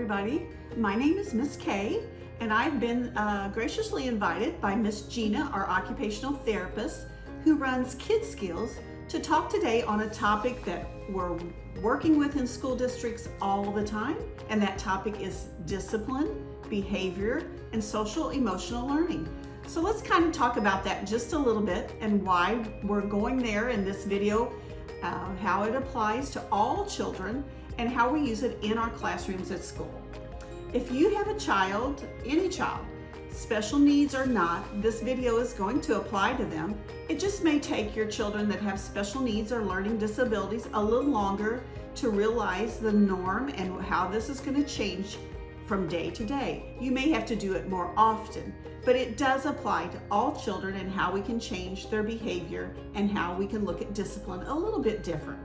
everybody. My name is Miss Kay, and I've been graciously invited by Miss Gina, our occupational therapist, who runs Kidz Skillz, to talk today on a topic that we're working with in school districts all the time, and that topic is discipline, behavior, and social emotional learning. So let's kind of talk about that just a little bit and why we're going there in this video, how it applies to all children, and how we use it in our classrooms at school. If you have a child, any child, special needs or not, this video is going to apply to them. It just may take your children that have special needs or learning disabilities a little longer to realize the norm and how this is going to change from day to day. You may have to do it more often, but it does apply to all children and how we can change their behavior and how we can look at discipline a little bit different.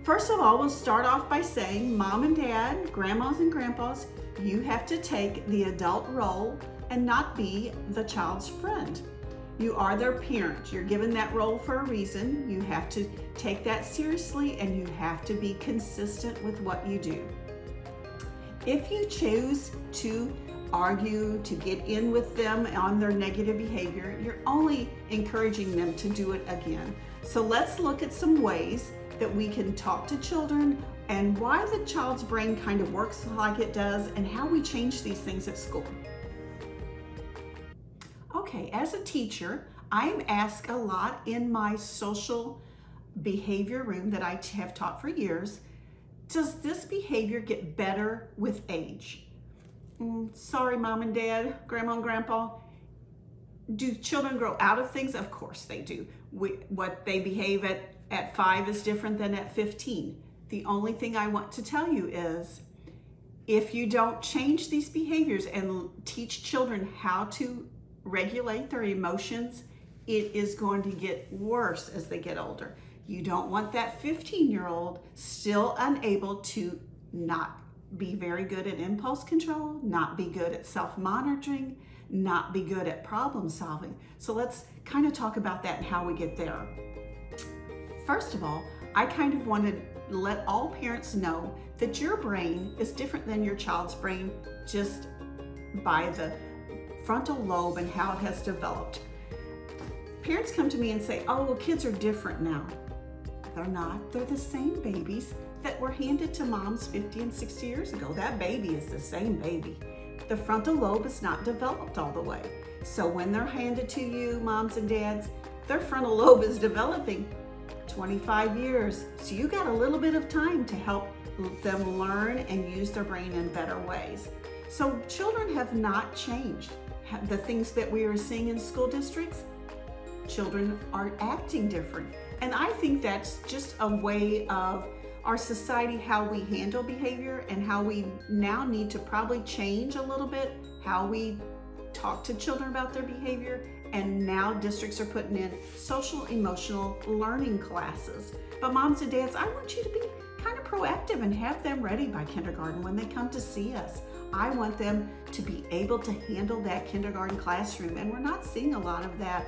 First of all, we'll start off by saying, Mom and Dad, grandmas and grandpas, you have to take the adult role and not be the child's friend. You are their parent. You're given that role for a reason. You have to take that seriously and you have to be consistent with what you do. If you choose to argue, to get in with them on their negative behavior, you're only encouraging them to do it again. So let's look at some ways that we can talk to children and why the child's brain kind of works like it does and how we change these things at school. Okay, as a teacher, I'm asked a lot in my social behavior room that I have taught for years, does this behavior get better with age? Sorry, Mom and Dad, Grandma and Grandpa. Do children grow out of things? Of course they do. What they behave at 5 is different than at 15. The only thing I want to tell you is if you don't change these behaviors and teach children how to regulate their emotions, it is going to get worse as they get older. You don't want that 15-year-old still unable to not be very good at impulse control, not be good at self-monitoring, not be good at problem solving. So let's kind of talk about that and how we get there. First of all, I kind of want to let all parents know that your brain is different than your child's brain just by the frontal lobe and how it has developed. Parents come to me and say, oh, well, kids are different now. They're not. They're the same babies that were handed to moms 50 and 60 years ago. That baby is the same baby. The frontal lobe is not developed all the way. So when they're handed to you, moms and dads, their frontal lobe is developing 25 years. So you got a little bit of time to help them learn and use their brain in better ways. So children have not changed. The things that we are seeing in school districts, children are acting different. And I think that's just a way of our society, how we handle behavior and how we now need to probably change a little bit how we talk to children about their behavior. And now districts are putting in social emotional learning classes. But moms and dads, I want you to be kind of proactive and have them ready by kindergarten when they come to see us. I want them to be able to handle that kindergarten classroom. And we're not seeing a lot of that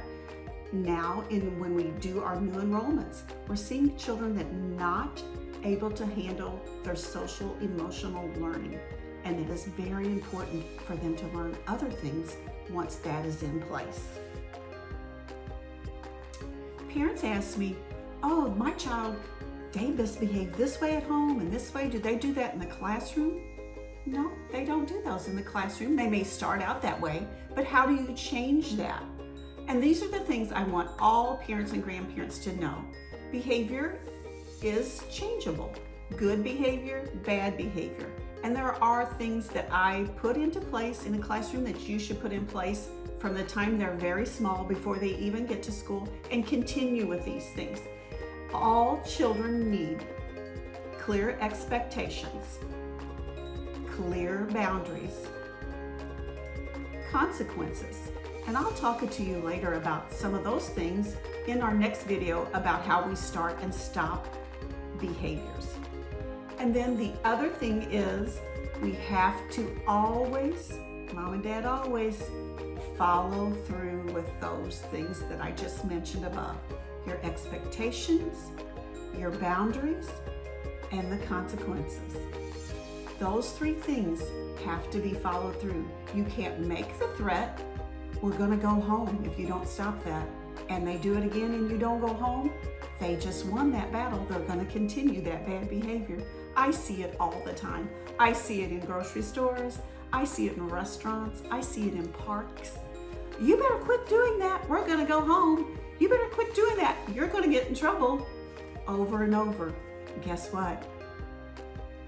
now when we do our new enrollments. We're seeing children that are not able to handle their social emotional learning. And it is very important for them to learn other things once that is in place. Parents ask me, oh, my child, they misbehave this way at home and this way. Do they do that in the classroom? No, they don't do those in the classroom. They may start out that way, but how do you change that? And these are the things I want all parents and grandparents to know. Behavior is changeable. Good behavior, bad behavior. And there are things that I put into place in the classroom that you should put in place from the time they're very small before they even get to school and continue with these things. All children need clear expectations, clear boundaries, consequences. And I'll talk to you later about some of those things in our next video about how we start and stop behaviors. And then the other thing is we have to always, Mom and Dad always, follow through with those things that I just mentioned above. Your expectations, your boundaries, and the consequences. Those 3 things have to be followed through. You can't make the threat, we're gonna go home if you don't stop that, and they do it again and you don't go home, they just won that battle. They're gonna continue that bad behavior. I see it all the time. I see it in grocery stores, I see it in restaurants, I see it in parks. You better quit doing that, we're gonna go home. You better quit doing that, you're gonna get in trouble. Over and over. Guess what?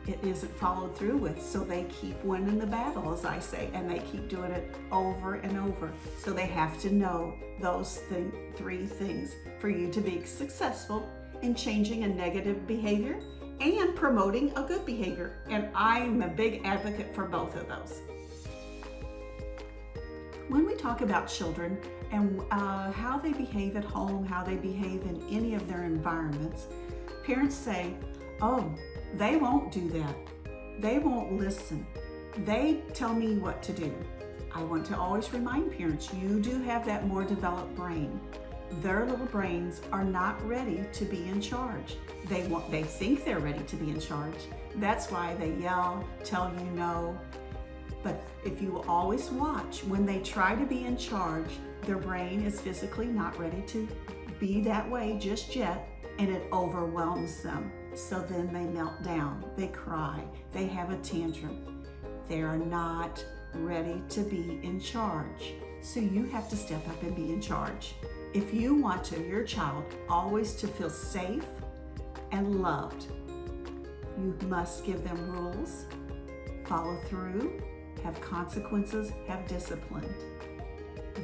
It isn't followed through with, so they keep winning the battle, as I say, and they keep doing it over and over. So they have to know those 3 things for you to be successful in changing a negative behavior and promoting a good behavior. And I'm a big advocate for both of those. When we talk about children and how they behave at home, how they behave in any of their environments, parents say, oh, they won't do that. They won't listen. They tell me what to do. I want to always remind parents, you do have that more developed brain. Their little brains are not ready to be in charge. They think they're ready to be in charge. That's why they yell, tell you no. But if you will always watch, when they try to be in charge, their brain is physically not ready to be that way just yet, and it overwhelms them. So then they melt down, they cry, they have a tantrum. They are not ready to be in charge. So you have to step up and be in charge. If you want your child always to feel safe and loved, you must give them rules, follow through, have consequences, have discipline.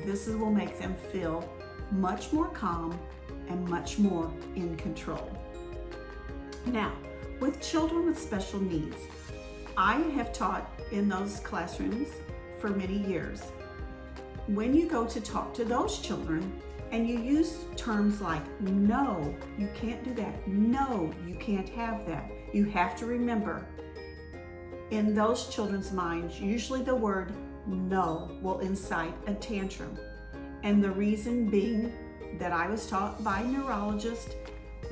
This will make them feel much more calm and much more in control. Now, with children with special needs, I have taught in those classrooms for many years. When you go to talk to those children and you use terms like, no, you can't do that. No, you can't have that. You have to remember, in those children's minds, usually the word no will incite a tantrum. And the reason being that I was taught by a neurologist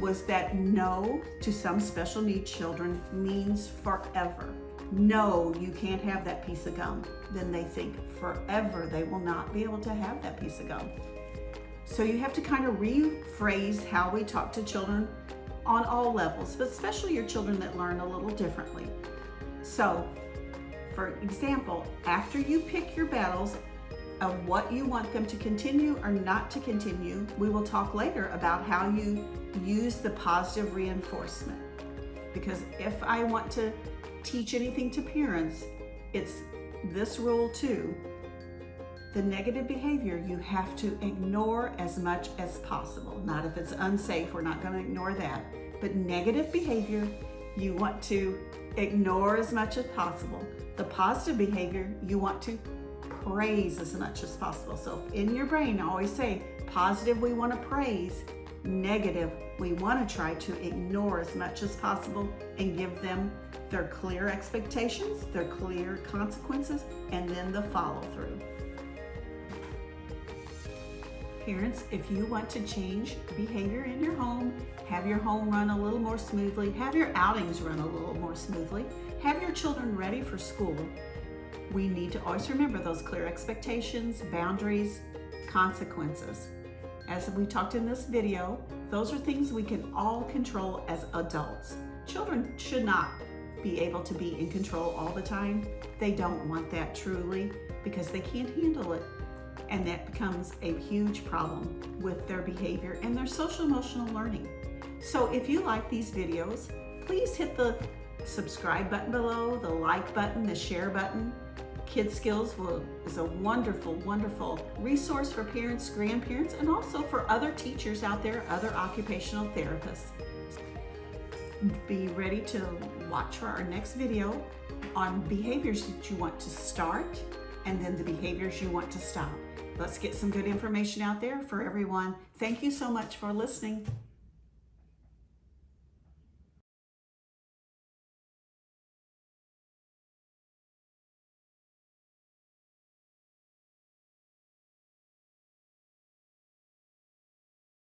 was that no to some special needs children means forever. No, you can't have that piece of gum. Then they think forever they will not be able to have that piece of gum. So you have to kind of rephrase how we talk to children on all levels, but especially your children that learn a little differently. So, for example, after you pick your battles of what you want them to continue or not to continue, we will talk later about how you use the positive reinforcement. Because if I want to teach anything to parents, it's this rule too. The negative behavior you have to ignore as much as possible. Not if it's unsafe, we're not going to ignore that. But negative behavior, you want to ignore as much as possible. The positive behavior, you want to praise as much as possible. So in your brain, always say, positive, we want to praise. Negative, we want to try to ignore as much as possible and give them their clear expectations, their clear consequences, and then the follow through. Parents, if you want to change behavior in your home, have your home run a little more smoothly, have your outings run a little more smoothly, have your children ready for school, we need to always remember those clear expectations, boundaries, consequences. As we talked in this video, those are things we can all control as adults. Children should not be able to be in control all the time. They don't want that truly because they can't handle it. And that becomes a huge problem with their behavior and their social emotional learning. So if you like these videos, please hit the subscribe button below, the like button, the share button. Kidz Skillz is a wonderful, wonderful resource for parents, grandparents, and also for other teachers out there, other occupational therapists. Be ready to watch for our next video on behaviors that you want to start and then the behaviors you want to stop. Let's get some good information out there for everyone. Thank you so much for listening.